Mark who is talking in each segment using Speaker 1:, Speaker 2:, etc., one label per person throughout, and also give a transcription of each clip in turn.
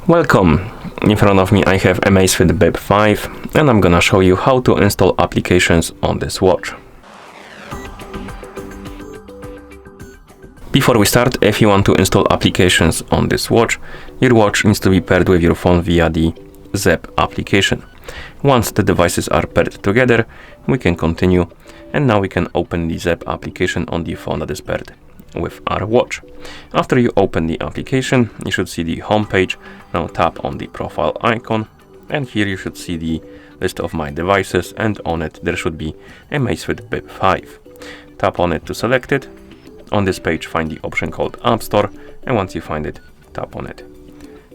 Speaker 1: Welcome! In front of me I have Amazfit Bip 5 and I'm gonna show you how to install applications on this watch. Before we start, if you want to install applications on this watch, your watch needs to be paired with your phone via the Zep application. Once the devices are paired together, we can continue, and now we can open the Zep application on the phone that is paired with our watch. After you open the application, you should see the home page. Now tap on the profile icon, and here you should see the list of my devices, and on it there should be Amazfit Bip 5. Tap on it to select it. On this page find the option called App Store, and once you find it, tap on it.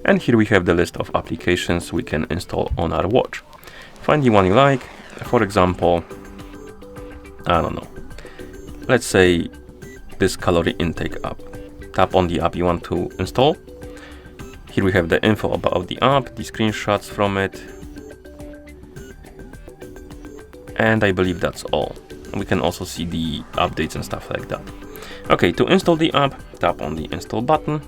Speaker 1: And here we have the list of applications we can install on our watch. Find the one you like. For example, I don't know, let's say this calorie intake app. Tap on the app you want to install. Here we have the info about the app, the screenshots from it, and I believe that's all. We can also see the updates and stuff like that. Okay, to install the app, tap on the install button.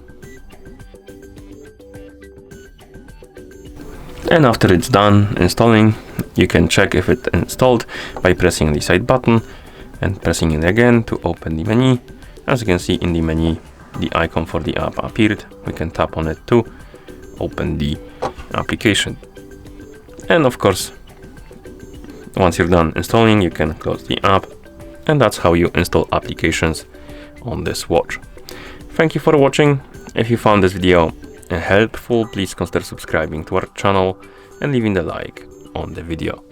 Speaker 1: And after it's done installing, you can check if it's installed by pressing the side button and pressing it again to open the menu. As you can see in the menu, the icon for the app appeared. We can tap on it to open the application. And of course, once you're done installing, you can close the app. And that's how you install applications on this watch. Thank you for watching. If you found this video helpful, please consider subscribing to our channel and leaving a like on the video.